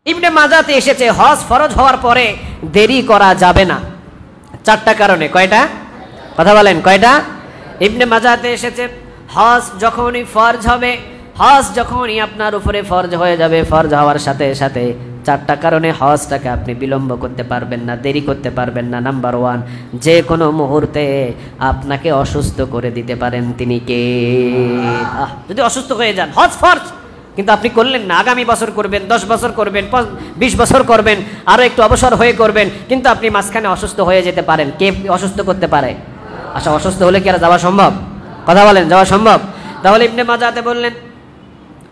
ইবনে মাজাতে এসেছে হজ ফরজ হওয়ার পরে দেরি করা যাবে না, চারটা কারণে। কয়টা? কথা বলেন, কয়টা? ইবনে মাজাতে এসেছে হজ যখনই ফরজ হবে, হজ যখনই আপনার উপরে ফরজ হয়ে যাবে, ফরজ হওয়ার সাথে সাথে চারটা কারণে হজটাকে আপনি বিলম্ব করতে পারবেন না, দেরি করতে পারবেন না। নাম্বার 1, যে কোনো মুহূর্তে আপনাকে অসুস্থ করে দিতে পারেন তিনি কে? যদি অসুস্থ হয়ে যান, হজ ফরজ কিন্তু আপনি করলেন না, আগামী বছর করবেন, 10 বছর করবেন, 20 বছর করবেন, আরও একটু অবসর হয়ে করবেন, কিন্তু আপনি মাঝখানে অসুস্থ হয়ে যেতে পারেন। কে অসুস্থ করতে পারে? আচ্ছা, অসুস্থ হলে কি আর যাওয়া সম্ভব? কথা বলেন, যাওয়া সম্ভব? তাহলে ইবনে মাজাতে বললেন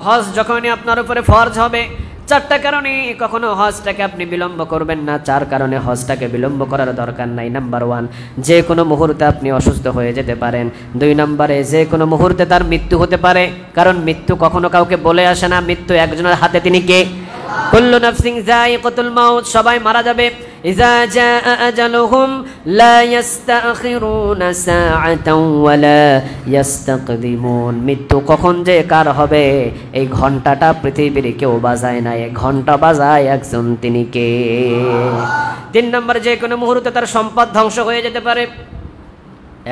হজ যখনই আপনার উপরে ফরজ হবে, চারটা কারণে কখনো হজটাকে আপনি বিলম্ব করবেন না, 4 কারণে হজটাকে বিলম্ব করার দরকার নাই। নাম্বার 1, যে কোনো মুহূর্তে আপনি অসুস্থ হয়ে যেতে পারেন। 2 নম্বরে, যে কোনো মুহূর্তে তার মৃত্যু হতে পারে, কারণ মৃত্যু কখনো কাউকে বলে আসে না, মৃত্যু একজনের হাতে, তিনি কে? কুল্লু নাফসিন যায়িকাতুল মাউত, সবাই মারা যাবে। ইযা জাআ আজালুহুম লা ইস্তাখিরুনা সাআতাও ওয়া লা ইস্তাকদিমুন। মৃত্যু কখন যে কার হবে এই ঘন্টাটা পৃথিবীর কেউ বাজায় না, এই ঘন্টা বাজায় একজন, তিনি কে? 3 নম্বর, যে কোনো মুহূর্তে তার সম্পদ ধ্বংস হয়ে যেতে পারে।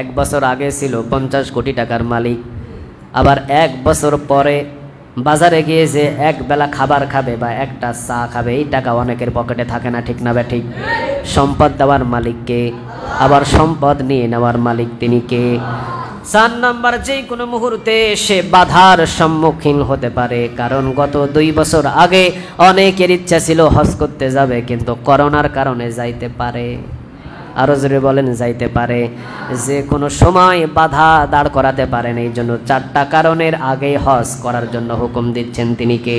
1 বছর আগে ছিল 50 কোটি টাকার মালিক, আবার 1 বছর পরে বাজারে গিয়ে যে এক বেলা খাবার খাবে বা একটা চা খাবে, এই টাকা অনেকের পকেটে থাকে না, ঠিক না ব্যাঠিক? সম্পদ দেওয়ার মালিক কে? আবার সম্পদ নিয়ে নেওয়ার মালিক তিনি কে? 4 নম্বর, যে কোনো মুহূর্তে সে বাধার সম্মুখীন হতে পারে, কারণ গত 2 বছর আগে অনেকের ইচ্ছা ছিল হজ করতে যাবে, কিন্তু করোনার কারণে যাইতে পারে। আরো জোরে বলেন, যাইতে পারে। যে কোনো সময় বাধা দাঁড় করাতে পারেন, এই জন্য 4টা কারণের আগে হজ করার জন্য হুকুম দিচ্ছেন, তিনি কে?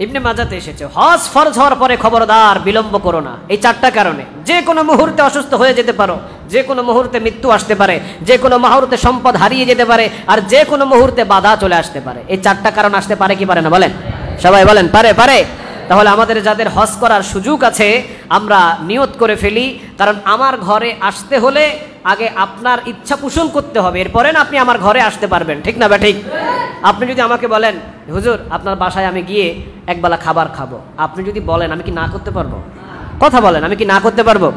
ইবনে মাজাতে এসেছে হজ ফরজ হওয়ার পরে খবরদার বিলম্ব করো না, এই 4টা কারণে। যে কোনো মুহূর্তে অসুস্থ হয়ে যেতে পারো, যে কোনো মুহূর্তে মৃত্যু আসতে পারে, যে কোনো মুহূর্তে সম্পদ হারিয়ে যেতে পারে, আর যে কোনো মুহূর্তে বাধা চলে আসতে পারে। এই 4টা কারণ আসতে পারে কি পারে না? বলেন, সবাই বলেন, পারে? পারে। তাহলে আমাদের যাদের হজ করার সুযোগ আছে আমরা নিয়ত করে ফেলি, কারণ আমার ঘরে আসতে হলে আগে আপনার ইচ্ছা পোষণ করতে হবে, এরপরে না আপনি আমার ঘরে আসতে পারবেন, ঠিক না ব্যাঠিক? আপনি যদি আমাকে বলেন হুজুর আপনার বাসায় আমি গিয়ে একবেলা খাবার খাবো, আপনি যদি বলেন আমি কি না করতে পারবো? কথা বলেন, আমি কি না করতে পারবো?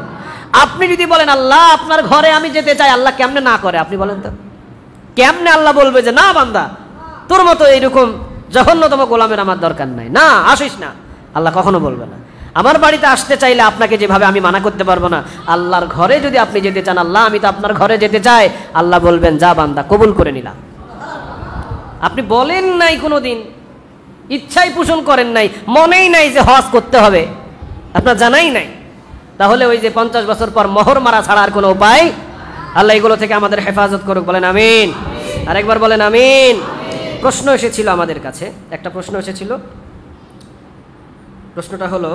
আপনি যদি বলেন আল্লাহ আপনার ঘরে আমি যেতে চাই, আল্লাহ কেমনে না করে? আপনি বলেন তো, কেমনে আল্লাহ বলবে যে না বান্দা তোর মতো এইরকম জঘন্যতম গোলামের আমার দরকার নাই, না আসিস না? আল্লাহ কখনো বলবে না। আমার বাড়িতে আসতে চাইলে আপনাকে যেভাবে আমি মানা করতে পারবো না, আল্লাহর ঘরে যদি আপনি যেতে চান, আল্লাহ আমি তো আপনার ঘরে যেতে চাই, আল্লাহ বলবেন যা বান্দা কবুল করে নিলাম। আপনি বলেন নাই কোনোদিন, ইচ্ছাই পোষণ করেন নাই, মনেই নাই যে হজ করতে হবে, আপনার জানাই নাই, তাহলে ওই যে 50 বছর পর মোহর মারা ছাড়া আর কোনো উপায়। আল্লাহ এগুলো থেকে আমাদের হেফাজত করুক, বলেন আমিন। আরেকবার বলেন আমিন। প্রশ্ন এসেছিল আমাদের কাছে, একটা প্রশ্ন এসেছিল, প্রশ্নটা হলো